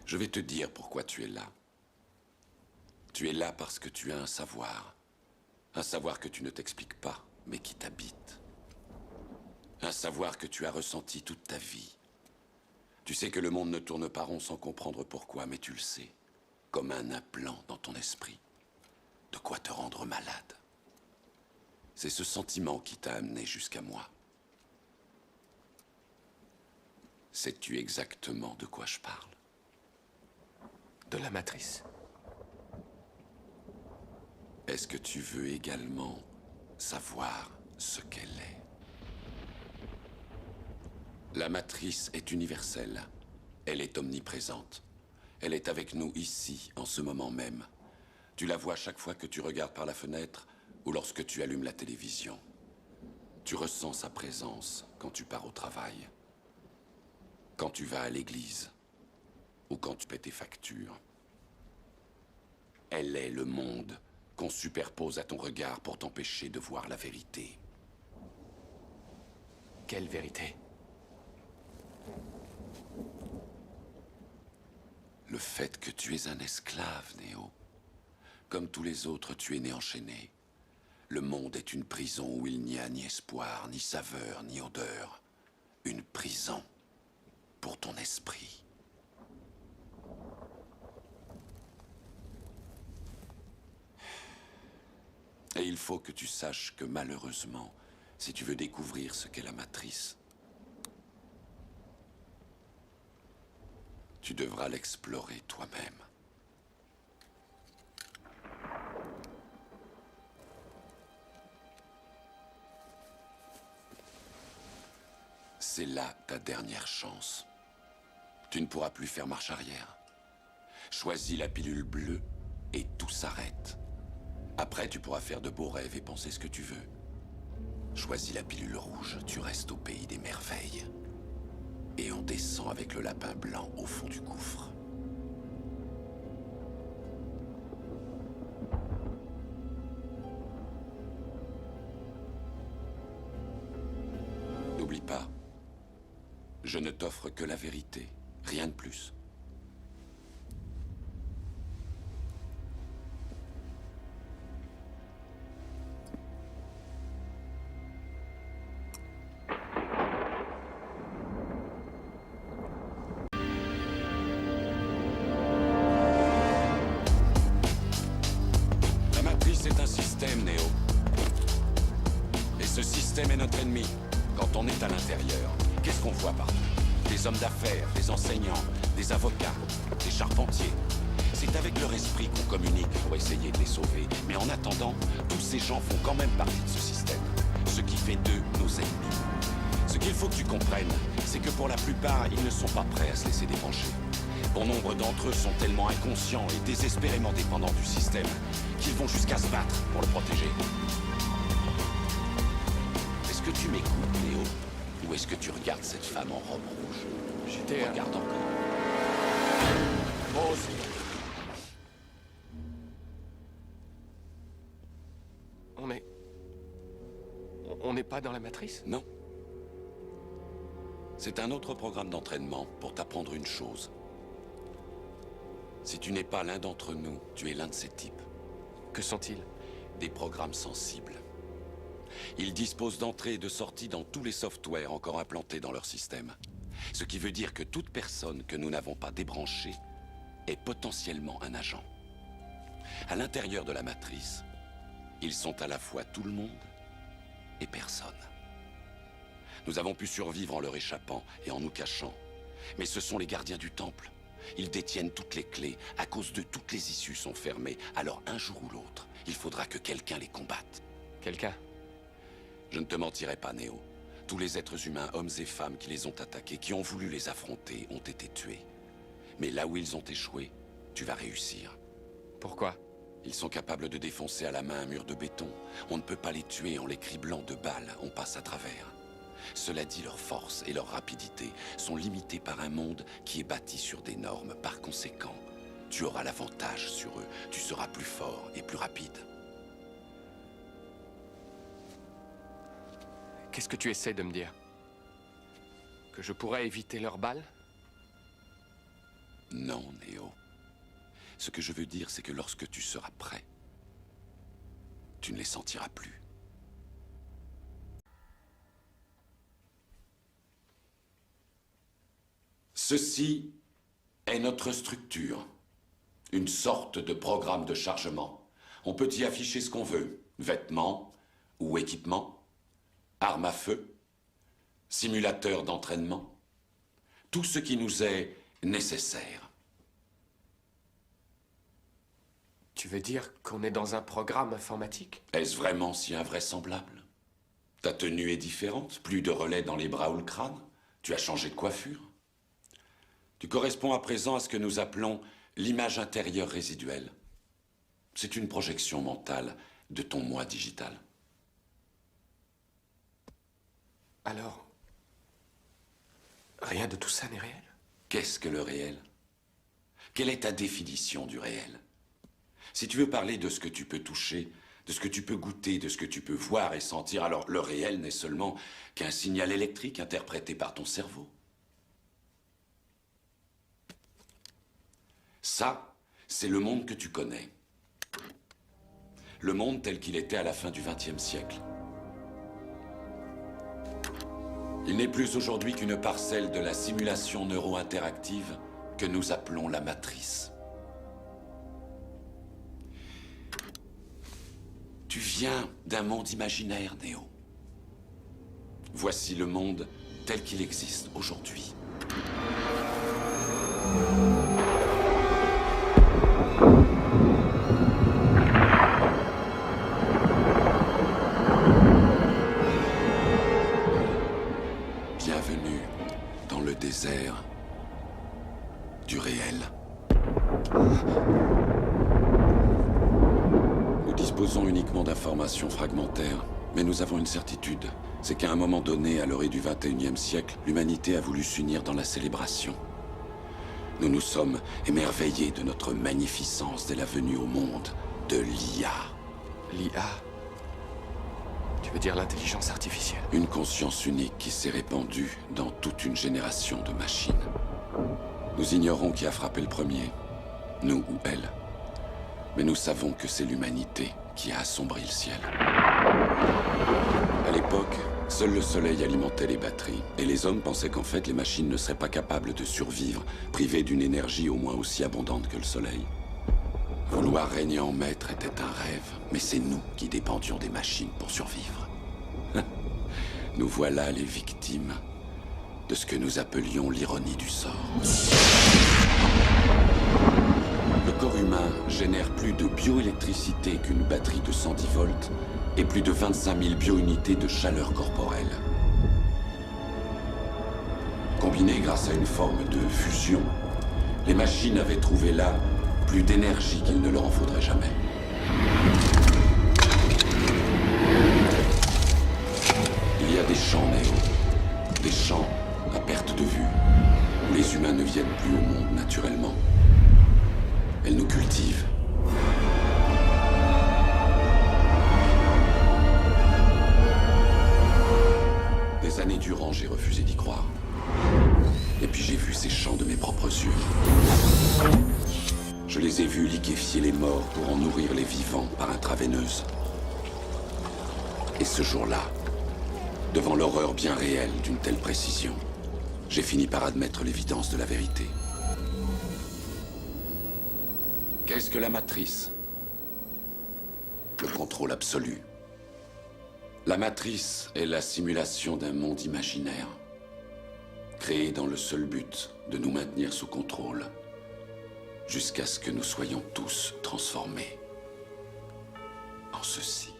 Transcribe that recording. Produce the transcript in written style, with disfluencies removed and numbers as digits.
Je vais te dire pourquoi tu es là. Tu es là parce que tu as un savoir. Un savoir que tu ne t'expliques pas, mais qui t'habite. Un savoir que tu as ressenti toute ta vie. Tu sais que le monde ne tourne pas rond sans comprendre pourquoi, mais tu le sais. Comme un implant dans ton esprit. De quoi te rendre malade. C'est ce sentiment qui t'a amené jusqu'à moi. Sais-tu exactement de quoi je parle? De la matrice. Est-ce que tu veux également savoir ce qu'elle est? La matrice est universelle. Elle est omniprésente. Elle est avec nous ici, en ce moment même. Tu la vois chaque fois que tu regardes par la fenêtre ou lorsque tu allumes la télévision. Tu ressens sa présence quand tu pars au travail, quand tu vas à l'église ou quand tu paies tes factures. Elle est le monde qu'on superpose à ton regard pour t'empêcher de voir la vérité. Quelle vérité? Le fait que tu es un esclave, Néo. Comme tous les autres, tu es né enchaîné. Le monde est une prison où il n'y a ni espoir, ni saveur, ni odeur. Une prison pour ton esprit. Et il faut que tu saches que malheureusement, si tu veux découvrir ce qu'est la matrice, tu devras l'explorer toi-même. C'est là ta dernière chance. Tu ne pourras plus faire marche arrière. Choisis la pilule bleue et tout s'arrête. Après, tu pourras faire de beaux rêves et penser ce que tu veux. Choisis la pilule rouge, tu restes au pays des merveilles. Et on descend avec le lapin blanc au fond du gouffre. N'oublie pas, je ne t'offre que la vérité, rien de plus. La matrice est un système, Néo. Et ce système est notre ennemi. Quand on est à l'intérieur, qu'est-ce qu'on voit partout? Des hommes d'affaires, des enseignants, des avocats, des charpentiers. C'est avec leur esprit qu'on communique pour essayer de les sauver. Mais en attendant, tous ces gens font quand même partie de ce système. Ce qui fait d'eux nos ennemis. Ce qu'il faut que tu comprennes, c'est que pour la plupart, ils ne sont pas prêts à se laisser débrancher. Bon nombre d'entre eux sont tellement inconscients et désespérément dépendants du système qu'ils vont jusqu'à se battre pour le protéger. Est-ce que tu m'écoutes, Léo? Ou est-ce que tu regardes cette femme en robe rouge? J'étais... Regarde encore. Moi aussi. On n'est pas dans la matrice? Non. C'est un autre programme d'entraînement pour t'apprendre une chose. Si tu n'es pas l'un d'entre nous, tu es l'un de ces types. Que sont-ils? Des programmes sensibles. Ils disposent d'entrées et de sorties dans tous les softwares encore implantés dans leur système. Ce qui veut dire que toute personne que nous n'avons pas débranchée est potentiellement un agent. À l'intérieur de la matrice, ils sont à la fois tout le monde et personne. Nous avons pu survivre en leur échappant et en nous cachant. Mais ce sont les gardiens du temple. Ils détiennent toutes les clés. À cause d'eux, toutes les issues sont fermées. Alors un jour ou l'autre, il faudra que quelqu'un les combatte. Quelqu'un? Je ne te mentirai pas, Néo. Tous les êtres humains, hommes et femmes qui les ont attaqués, qui ont voulu les affronter, ont été tués. Mais là où ils ont échoué, tu vas réussir. Pourquoi? Ils sont capables de défoncer à la main un mur de béton. On ne peut pas les tuer en les criblant de balles, on passe à travers. Cela dit, leur force et leur rapidité sont limitées par un monde qui est bâti sur des normes. Par conséquent, tu auras l'avantage sur eux. Tu seras plus fort et plus rapide. Qu'est-ce que tu essaies de me dire? Que je pourrais éviter leurs balles? Non, Neo. Ce que je veux dire, c'est que lorsque tu seras prêt, tu ne les sentiras plus. Ceci est notre structure. Une sorte de programme de chargement. On peut y afficher ce qu'on veut. Vêtements ou équipements, armes à feu, simulateurs d'entraînement. Tout ce qui nous est nécessaire. Tu veux dire qu'on est dans un programme informatique? Est-ce vraiment si invraisemblable? Ta tenue est différente, plus de relais dans les bras ou le crâne. Tu as changé de coiffure. Tu corresponds à présent à ce que nous appelons l'image intérieure résiduelle. C'est une projection mentale de ton moi digital. Alors, rien de tout ça n'est réel? Qu'est-ce que le réel? Quelle est ta définition du réel? Si tu veux parler de ce que tu peux toucher, de ce que tu peux goûter, de ce que tu peux voir et sentir, alors le réel n'est seulement qu'un signal électrique interprété par ton cerveau. Ça, c'est le monde que tu connais. Le monde tel qu'il était à la fin du XXe siècle. Il n'est plus aujourd'hui qu'une parcelle de la simulation neuro-interactive que nous appelons la matrice. Tu viens d'un monde imaginaire, Neo. Voici le monde tel qu'il existe aujourd'hui. Bienvenue dans le désert du réel. Nous disposons uniquement d'informations fragmentaires, mais nous avons une certitude. C'est qu'à un moment donné, à l'orée du XXIe siècle, l'humanité a voulu s'unir dans la célébration. Nous nous sommes émerveillés de notre magnificence dès la venue au monde de l'IA. L'IA? Tu veux dire l'intelligence artificielle? Une conscience unique qui s'est répandue dans toute une génération de machines. Nous ignorons qui a frappé le premier, nous ou elle. Mais nous savons que c'est l'humanité qui a assombri le ciel. À l'époque, seul le soleil alimentait les batteries. Et les hommes pensaient qu'en fait, les machines ne seraient pas capables de survivre, privées d'une énergie au moins aussi abondante que le soleil. Vouloir régner en maître était un rêve, mais c'est nous qui dépendions des machines pour survivre. Nous voilà les victimes de ce que nous appelions l'ironie du sort. Le corps humain génère plus de bioélectricité qu'une batterie de 110 volts et plus de 25 000 biounités de chaleur corporelle. Combinées grâce à une forme de fusion, les machines avaient trouvé là plus d'énergie qu'il ne leur en faudrait jamais. Il y a des champs, Neo. Des champs à perte de vue, où les humains ne viennent plus au monde naturellement. Elles nous cultivent. Des années durant, j'ai refusé d'y croire. Et puis j'ai vu ces champs de mes propres yeux. Je les ai vus liquéfier les morts pour en nourrir les vivants par intraveineuse. Et ce jour-là, devant l'horreur bien réelle d'une telle précision, j'ai fini par admettre l'évidence de la vérité. Qu'est-ce que la matrice? Le contrôle absolu. La matrice est la simulation d'un monde imaginaire, créé dans le seul but de nous maintenir sous contrôle, jusqu'à ce que nous soyons tous transformés en ceci.